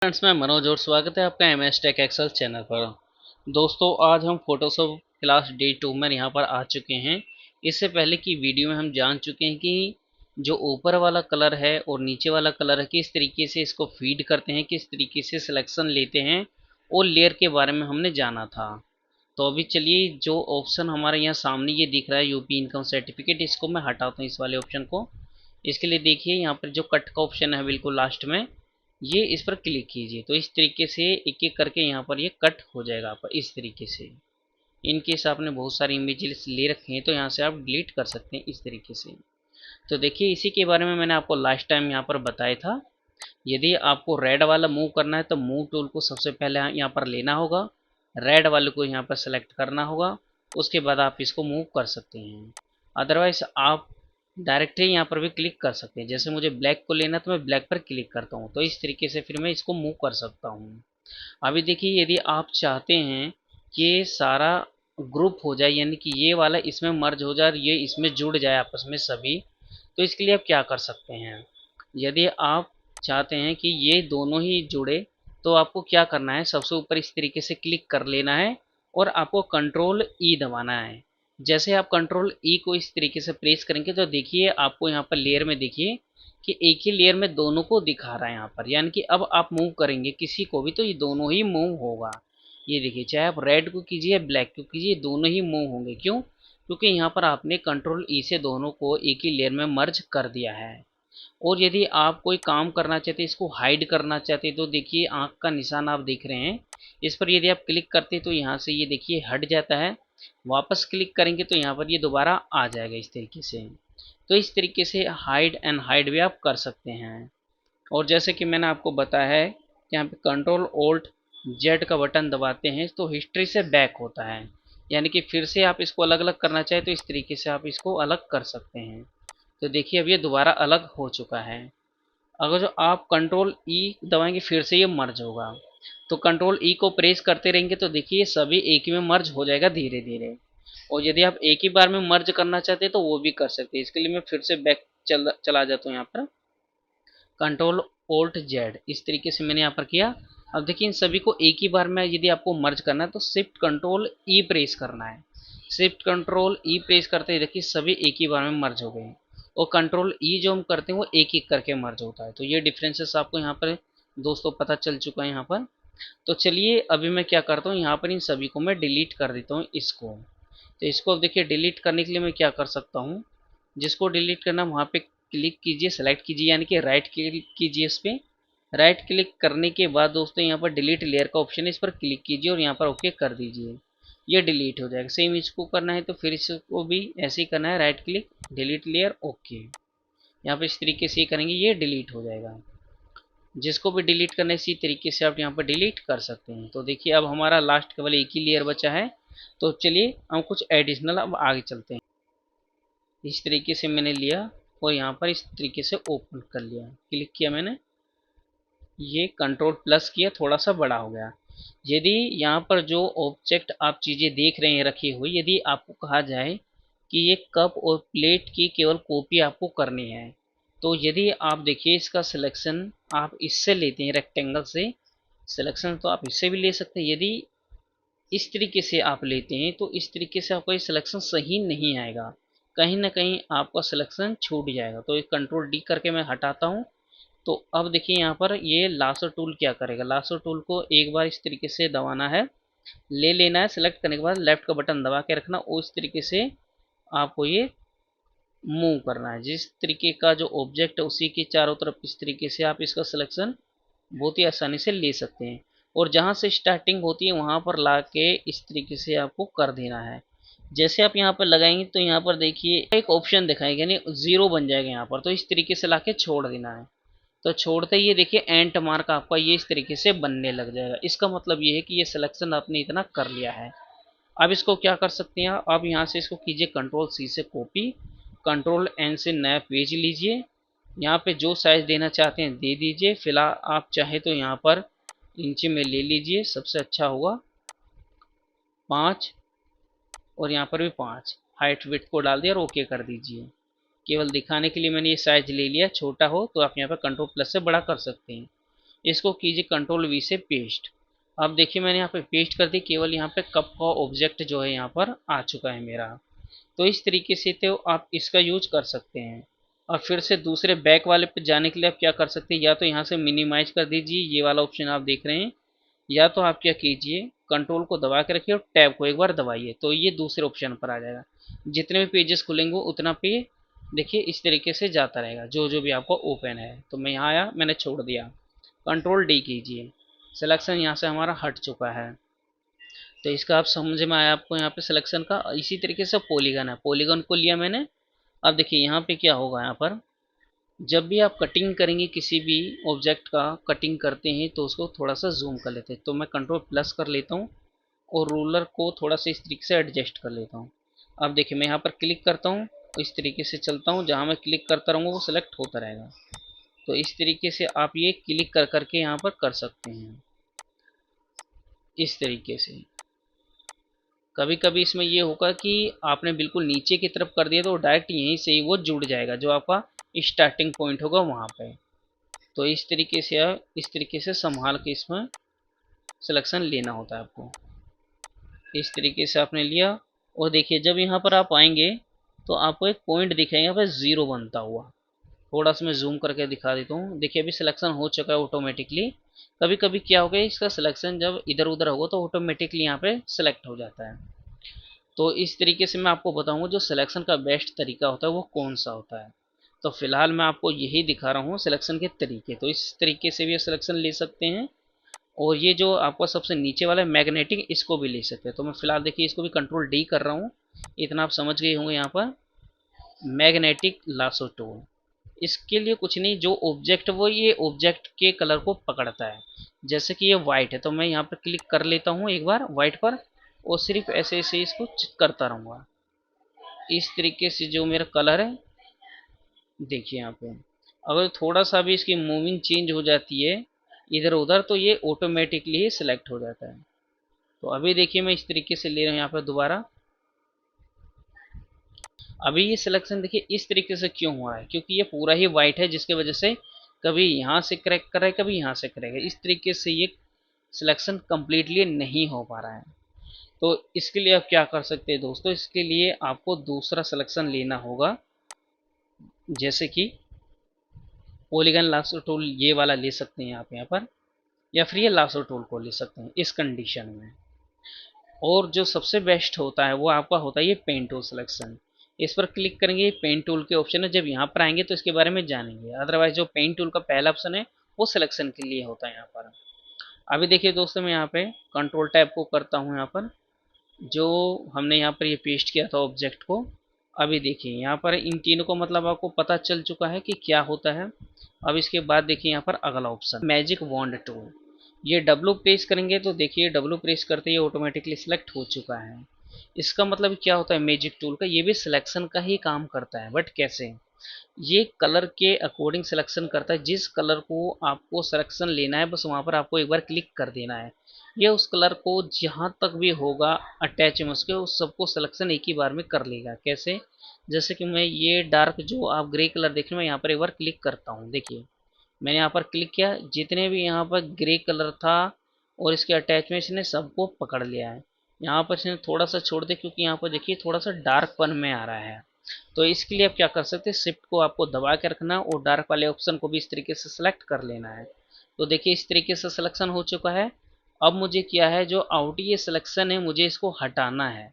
Friends, मैं मनोज और स्वागत है आपका M S tech excel channel पर। दोस्तों, आज हम फोटोशॉप क्लास डे 2 में यहाँ पर आ चुके हैं। इससे पहले की वीडियो में हम जान चुके हैं कि जो ऊपर वाला कलर है और नीचे वाला कलर है किस तरीके से इसको फीड करते हैं, किस तरीके से सिलेक्शन लेते हैं, और लेयर के बारे में हमने जाना था। तो अभी चलिए, जो ऑप्शन हमारे यहाँ सामने ये दिख रहा है यूपी इनकम सर्टिफिकेट, इसको मैं हटाता हूँ, इस वाले ऑप्शन को। इसके लिए देखिए यहाँ पर जो कट का ऑप्शन है बिल्कुल लास्ट में, ये इस पर क्लिक कीजिए। तो इस तरीके से एक एक करके यहाँ पर ये कट हो जाएगा आप इस तरीके से। इन केस आपने बहुत सारी इमेजेस ले रखे हैं तो यहाँ से आप डिलीट कर सकते हैं इस तरीके से। तो देखिए, इसी के बारे में मैंने आपको लास्ट टाइम यहाँ पर बताया था। यदि आपको रेड वाला मूव करना है तो मूव टूल को सबसे पहले यहाँ पर लेना होगा, रेड वाले को यहाँ पर सेलेक्ट करना होगा, उसके बाद आप इसको मूव कर सकते हैं। अदरवाइज आप डायरेक्टली यहाँ पर भी क्लिक कर सकते हैं। जैसे मुझे ब्लैक को लेना तो मैं ब्लैक पर क्लिक करता हूँ, तो इस तरीके से फिर मैं इसको मूव कर सकता हूँ। अभी देखिए, यदि आप चाहते हैं कि सारा ग्रुप हो जाए, यानी कि ये वाला इसमें मर्ज हो जाए और ये इसमें जुड़ जाए आपस में सभी, तो इसके लिए आप क्या कर सकते हैं। यदि आप चाहते हैं कि ये दोनों ही जुड़े, तो आपको क्या करना है, सबसे ऊपर इस तरीके से क्लिक कर लेना है और आपको कंट्रोल ई दबाना है। जैसे आप कंट्रोल ई को इस तरीके से प्रेस करेंगे तो देखिए आपको यहाँ पर लेयर में देखिए कि एक ही लेयर में दोनों को दिखा रहा है यहाँ पर, यानी कि अब आप मूव करेंगे किसी को भी तो ये दोनों ही मूव होगा। ये देखिए, चाहे आप रेड को कीजिए ब्लैक को कीजिए, दोनों ही मूव होंगे। क्यों? क्योंकि यहाँ पर आपने कंट्रोल ई से दोनों को एक ही लेयर में मर्ज कर दिया है। और यदि आप कोई काम करना चाहते, इसको हाइड करना चाहते, तो देखिए आंख का निशान आप देख रहे हैं, इस पर यदि आप क्लिक करते तो यहाँ से ये देखिए हट जाता है। वापस क्लिक करेंगे तो यहाँ पर ये दोबारा आ जाएगा इस तरीके से। तो इस तरीके से हाइड एंड हाइड भी आप कर सकते हैं। और जैसे कि मैंने आपको बताया है, यहाँ पे कंट्रोल ओल्ट जेड का बटन दबाते हैं तो हिस्ट्री से बैक होता है, यानी कि फिर से आप इसको अलग अलग करना चाहें तो इस तरीके से आप इसको अलग कर सकते हैं। तो देखिए अब ये दोबारा अलग हो चुका है। अगर जो आप कंट्रोल ई दबाएंगे फिर से ये मर्ज होगा। तो कंट्रोल ई को प्रेस करते रहेंगे तो देखिए सभी एक ही में मर्ज हो जाएगा धीरे धीरे। और यदि आप एक ही बार में मर्ज करना चाहते हैं तो वो भी कर सकते हैं। इसके लिए मैं फिर से बैक चला जाता हूँ यहाँ पर, कंट्रोल ओल्ट जेड, इस तरीके से मैंने यहाँ पर किया। अब देखिए इन सभी को एक ही बार में यदि आपको मर्ज करना है तो शिफ्ट कंट्रोल ई प्रेस करना है। शिफ्ट कंट्रोल ई प्रेस करते ही देखिए सभी एक ही बार में मर्ज हो गए। और कंट्रोल ई जो हम करते हैं वो एक एक करके मर्ज होता है। तो ये डिफरेंसेस आपको यहाँ पर दोस्तों पता चल चुका है यहाँ पर। तो चलिए अभी मैं क्या करता हूँ, यहाँ पर इन सभी को मैं डिलीट कर देता हूँ इसको। तो इसको अब देखिए डिलीट करने के लिए मैं क्या कर सकता हूँ, जिसको डिलीट करना वहाँ पे क्लिक कीजिए, सेलेक्ट कीजिए, यानी कि राइट क्लिक कीजिए इस पर। राइट क्लिक करने के बाद दोस्तों यहाँ पर डिलीट लेयर का ऑप्शन है, इस पर क्लिक कीजिए और यहाँ पर ओके कर दीजिए। ये डिलीट हो जाएगा। सेम इसको करना है तो फिर इसको भी ऐसे ही करना है, right click delete layer okay. यहाँ पर इस तरीके से करेंगे ये डिलीट हो जाएगा। जिसको भी डिलीट करना है इसी तरीके से आप यहाँ पर डिलीट कर सकते हैं। तो देखिए अब हमारा लास्ट केवल एक ही लेयर बचा है। तो चलिए हम कुछ एडिशनल अब आगे चलते हैं। इस तरीके से मैंने लिया और यहाँ पर इस तरीके से ओपन कर लिया, क्लिक किया मैंने, ये कंट्रोल प्लस किया, थोड़ा सा बड़ा हो गया। यदि यहाँ पर जो ऑब्जेक्ट आप चीज़ें देख रहे हैं रखी हुई, यदि आपको कहा जाए कि ये कप और प्लेट की केवल कॉपी आपको करनी है, तो यदि आप देखिए इसका सिलेक्शन आप इससे लेते हैं रेक्टेंगल से, सिलेक्शन तो आप इससे भी ले सकते हैं। यदि इस तरीके से आप लेते हैं तो इस तरीके से आपका ये सिलेक्शन सही नहीं आएगा, कहीं ना कहीं आपका सिलेक्शन छूट जाएगा। तो कंट्रोल डी करके मैं हटाता हूँ। तो अब देखिए यहाँ पर ये लासो टूल क्या करेगा, लासो टूल को एक बार इस तरीके से दबाना है, ले लेना है, सेलेक्ट करने के बाद लेफ्ट का बटन दबा के रखना, उस तरीके से आपको ये मूव करना है। जिस तरीके का जो ऑब्जेक्ट है उसी के चारों तरफ इस तरीके से आप इसका सिलेक्शन बहुत ही आसानी से ले सकते हैं। और जहाँ से स्टार्टिंग होती है वहाँ पर ला के इस तरीके से आपको कर देना है। जैसे आप यहाँ पर लगाएंगे तो यहाँ पर देखिए एक ऑप्शन दिखाएगा, यानी जीरो बन जाएगा यहाँ पर, तो इस तरीके से ला के छोड़ देना है। तो छोड़ते ही ये देखिए एंट मार्क आपका ये इस तरीके से बनने लग जाएगा। इसका मतलब ये है कि ये सिलेक्शन आपने इतना कर लिया है। अब इसको क्या कर सकते हैं, अब यहाँ से इसको कीजिए कंट्रोल सी से कॉपी, कंट्रोल एन से नया पेज लीजिए, यहाँ पे जो साइज देना चाहते हैं दे दीजिए। फिलहाल आप चाहे तो यहाँ पर इंच में ले लीजिए, सबसे अच्छा होगा 5, और यहाँ पर भी 5 हाइट विड्थ को डाल दिया और ओके कर दीजिए। केवल दिखाने के लिए मैंने ये साइज ले लिया, छोटा हो तो आप यहाँ पर कंट्रोल प्लस से बड़ा कर सकते हैं। इसको कीजिए कंट्रोल वी से पेस्ट। अब देखिए मैंने यहाँ पे पेस्ट कर दी, केवल यहाँ पे कप का ऑब्जेक्ट जो है यहाँ पर आ चुका है मेरा। तो इस तरीके से तो आप इसका यूज कर सकते हैं। और फिर से दूसरे बैक वाले पे जाने के लिए आप क्या कर सकते हैं, या तो यहाँ से मिनिमाइज कर दीजिए, ये वाला ऑप्शन आप देख रहे हैं, या तो आप क्या कीजिए कंट्रोल को दबा के रखिए और टैब को एक बार दबाइए, तो ये दूसरे ऑप्शन पर आ जाएगा। जितने भी पेजेस खुलेंगे उतना पे देखिए इस तरीके से जाता रहेगा, जो जो भी आपको ओपन है। तो मैं यहाँ आया, मैंने छोड़ दिया, कंट्रोल डी कीजिए, सिलेक्शन यहाँ से हमारा हट चुका है। तो इसका आप समझ में आया आपको यहाँ पे सिलेक्शन का। इसी तरीके से पॉलीगन है, पॉलीगन को लिया मैंने। अब देखिए यहाँ पे क्या होगा, यहाँ पर जब भी आप कटिंग करेंगे किसी भी ऑब्जेक्ट का कटिंग करते हैं तो उसको थोड़ा सा जूम कर लेते हैं। तो मैं कंट्रोल प्लस कर लेता हूँ और रूलर को थोड़ा सा इस तरीके से एडजस्ट कर लेता हूँ। अब देखिए मैं यहाँ पर क्लिक करता हूँ, इस तरीके से चलता हूँ, जहाँ मैं क्लिक करता रहूँगा वो सिलेक्ट होता रहेगा। तो इस तरीके से आप ये क्लिक कर करके यहाँ पर कर सकते हैं, इस तरीके से। कभी कभी इसमें ये होगा कि आपने बिल्कुल नीचे की तरफ कर दिया तो डायरेक्ट यहीं से ही वो जुड़ जाएगा, जो आपका स्टार्टिंग पॉइंट होगा वहाँ पे। तो इस तरीके से आप इस तरीके से संभाल के इसमें सिलेक्शन लेना होता है आपको। इस तरीके से आपने लिया। और देखिए जब यहाँ पर आप आएंगे तो आपको एक पॉइंट दिखेगा यहाँ पर 0 बनता हुआ। थोड़ा सा मैं जूम करके दिखा देता हूँ। देखिए अभी सिलेक्शन हो चुका है ऑटोमेटिकली। कभी कभी क्या होगा, इसका सिलेक्शन जब इधर उधर होगा तो ऑटोमेटिकली यहाँ पे सिलेक्ट हो जाता है। तो इस तरीके से मैं आपको बताऊंगा जो सिलेक्शन का बेस्ट तरीका होता है वो कौन सा होता है। तो फिलहाल मैं आपको यही दिखा रहा हूँ सिलेक्शन के तरीके। तो इस तरीके से भी सिलेक्शन ले सकते हैं। और ये जो आपका सबसे नीचे वाला है मैग्नेटिक, इसको भी ले सकते हैं। तो मैं फिलहाल देखिए इसको भी कंट्रोल डी कर रहा हूँ। इतना आप समझ गए होंगे। यहाँ पर मैग्नेटिक लासो टूल, इसके लिए कुछ नहीं, जो ऑब्जेक्ट वो ये ऑब्जेक्ट के कलर को पकड़ता है। जैसे कि ये वाइट है तो मैं यहाँ पर क्लिक कर लेता हूँ एक बार वाइट पर, और सिर्फ ऐसे ऐसे इसको करता रहूँगा। इस तरीके से जो मेरा कलर है, देखिए यहाँ पे अगर थोड़ा सा भी इसकी मूविंग चेंज हो जाती है इधर उधर तो ये ऑटोमेटिकली ही सिलेक्ट हो जाता है। तो अभी देखिए मैं इस तरीके से ले रहा हूँ यहाँ पर दोबारा। अभी ये सिलेक्शन देखिए इस तरीके से क्यों हुआ है, क्योंकि ये पूरा ही वाइट है, जिसकी वजह से कभी यहाँ से क्रैक कर रहा है कभी यहाँ से करेगा। इस तरीके से ये सिलेक्शन कंप्लीटली नहीं हो पा रहा है। तो इसके लिए आप क्या कर सकते हैं दोस्तों, इसके लिए आपको दूसरा सिलेक्शन लेना होगा। जैसे कि पॉलीगन लासो टूल ये वाला ले सकते हैं आप यहाँ पर, या फिर ये लासो टूल को ले सकते हैं इस कंडीशन में। और जो सबसे बेस्ट होता है वो आपका होता है ये पेन टूल सिलेक्शन। इस पर क्लिक करेंगे, पेन टूल के ऑप्शन है, जब यहाँ पर आएंगे तो इसके बारे में जानेंगे। अदरवाइज जो पेन टूल का पहला ऑप्शन है वो सिलेक्शन के लिए होता है यहाँ पर। अभी देखिए दोस्तों मैं यहाँ पे कंट्रोल टैब को करता हूँ यहाँ पर, जो हमने यहाँ पर ये पेस्ट किया था ऑब्जेक्ट को। अभी देखिए यहाँ पर इन तीनों को मतलब आपको पता चल चुका है कि क्या होता है। अब इसके बाद देखिए यहाँ पर अगला ऑप्शन मैजिक वॉन्ड टूल, ये डब्लू प्रेस करेंगे तो देखिए डब्लू प्रेस करते ही ऑटोमेटिकली सिलेक्ट हो चुका है। इसका मतलब क्या होता है मैजिक टूल का, ये भी सिलेक्शन का ही काम करता है। बट कैसे, ये कलर के अकॉर्डिंग सिलेक्शन करता है। जिस कलर को आपको सिलेक्शन लेना है बस वहाँ पर आपको एक बार क्लिक कर देना है। ये उस कलर को जहाँ तक भी होगा अटैच में उसके उस सबको सिलेक्शन एक ही बार में कर लेगा। कैसे, जैसे कि मैं ये डार्क जो आप ग्रे कलर देख रहे हैं मैं यहाँ पर एक बार क्लिक करता हूँ। देखिए मैंने यहाँ पर क्लिक किया, जितने भी यहाँ पर ग्रे कलर था और इसके अटैच में इसने सबको पकड़ लिया है। यहाँ पर इसने थोड़ा सा छोड़ दिया क्योंकि यहाँ पर देखिए थोड़ा सा डार्क पन में आ रहा है। तो इसके लिए आप क्या कर सकते हैं, शिफ्ट को आपको दबा के रखना और डार्क वाले ऑप्शन को भी इस तरीके से सिलेक्ट कर लेना है। तो देखिए इस तरीके से सिलेक्शन हो चुका है। अब मुझे क्या है, जो आउट ये सिलेक्शन है मुझे इसको हटाना है।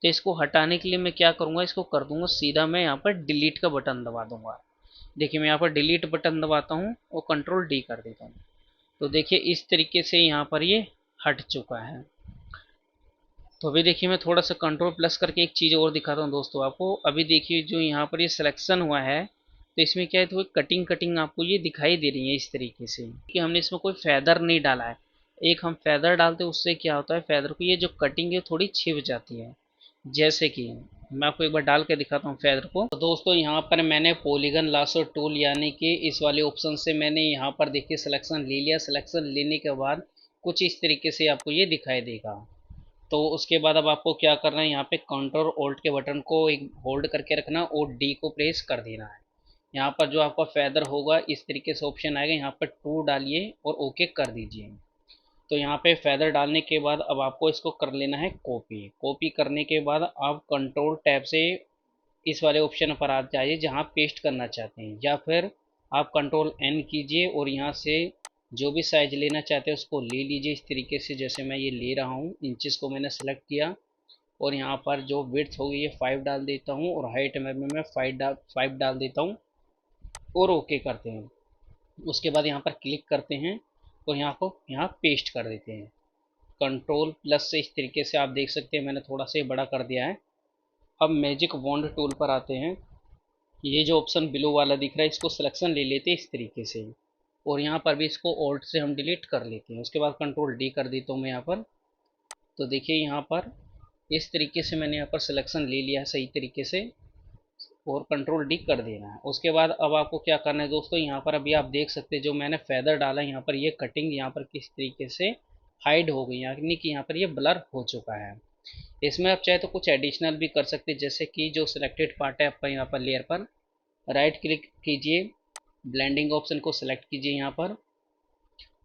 तो इसको हटाने के लिए मैं क्या करूँगा, इसको कर दूंगा सीधा मैं यहाँ पर डिलीट का बटन दबा दूंगा। देखिए मैं यहाँ पर डिलीट बटन दबाता हूँ और कंट्रोल डी कर देता हूँ। तो देखिए इस तरीके से यहाँ पर ये हट चुका है। तो अभी देखिए मैं थोड़ा सा कंट्रोल प्लस करके एक चीज़ और दिखाता हूँ दोस्तों आपको। अभी देखिए जो यहाँ पर ये सिलेक्शन हुआ है तो इसमें क्या है, तो कटिंग कटिंग आपको ये दिखाई दे रही है इस तरीके से कि हमने इसमें कोई फैदर नहीं डाला है। एक हम फैदर डालते हैं उससे क्या होता है, फैदर को ये जो कटिंग है थोड़ी छिप जाती है। जैसे कि मैं आपको एक बार डाल के दिखाता हूँ फैदर को। तो दोस्तों यहाँ पर मैंने पॉलीगन लासो टूल यानी कि इस वाले ऑप्शन से मैंने यहाँ पर देखिए सिलेक्शन ले लिया। सिलेक्शन लेने के बाद कुछ इस तरीके से आपको ये दिखाई देगा। तो उसके बाद अब आपको क्या करना है, यहाँ पे कंट्रोल ऑल्ट के बटन को एक होल्ड करके रखना और डी को प्रेस कर देना है। यहाँ पर जो आपका फेदर होगा इस तरीके से ऑप्शन आएगा, यहाँ पर टू डालिए और ओके कर दीजिए। तो यहाँ पे फेदर डालने के बाद अब आपको इसको कर लेना है कॉपी। कॉपी करने के बाद आप कंट्रोल टैब से इस वाले ऑप्शन पर आ जाइए जहाँ पेस्ट करना चाहते हैं, या फिर आप कंट्रोल एन कीजिए और यहाँ से जो भी साइज लेना चाहते हैं उसको ले लीजिए इस तरीके से, जैसे मैं ये ले रहा हूँ। इंचेस को मैंने सेलेक्ट किया और यहाँ पर जो विड्थ होगी ये 5 डाल देता हूँ और हाइट में भी मैं 5 डाल देता हूँ और ओके करते हैं। उसके बाद यहाँ पर क्लिक करते हैं और यहाँ पेस्ट कर देते हैं कंट्रोल प्लस से। इस तरीके से आप देख सकते हैं मैंने थोड़ा सा ये बड़ा कर दिया है। अब मैजिक वॉन्ड टूल पर आते हैं। ये जो ऑप्शन ब्लू वाला दिख रहा है इसको सिलेक्शन ले लेते हैं इस तरीके से, और यहाँ पर भी इसको ऑल्ट से हम डिलीट कर लेते हैं। उसके बाद कंट्रोल डी कर देता हूँ मैं यहाँ पर। तो देखिए यहाँ पर इस तरीके से मैंने यहाँ पर सिलेक्शन ले लिया है सही तरीके से, और कंट्रोल डी कर देना है। उसके बाद अब आपको क्या करना है दोस्तों, यहाँ पर अभी आप देख सकते हैं जो मैंने फेदर डाला है यहाँ पर ये कटिंग यहाँ पर किस तरीके से हाइड हो गई, यानी कि यहाँ पर ये ब्लर हो चुका है। इसमें आप चाहे तो कुछ एडिशनल भी कर सकते हैं, जैसे कि जो सिलेक्टेड पार्ट है आपका यहाँ पर लेयर पर राइट क्लिक कीजिए, ब्लेंडिंग ऑप्शन को सिलेक्ट कीजिए यहाँ पर।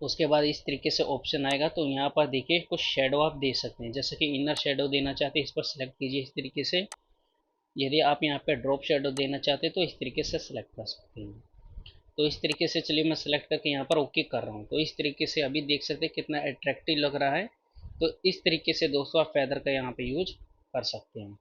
उसके बाद इस तरीके से ऑप्शन आएगा तो यहाँ पर देखिए कुछ शेडो आप दे सकते हैं, जैसे कि इनर शेडो देना चाहते हैं इस पर सिलेक्ट कीजिए इस तरीके से। यदि आप यहाँ पे ड्रॉप शेडो देना चाहते हैं तो इस तरीके से सिलेक्ट कर सकते हैं। तो इस तरीके से चलिए मैं सिलेक्ट करके यहाँ पर ओके कर रहा हूँ। तो इस तरीके से अभी देख सकते हैं कितना अट्रैक्टिव लग रहा है। तो इस तरीके से दोस्तों आप फेदर का यहाँ पे यूज कर सकते हैं।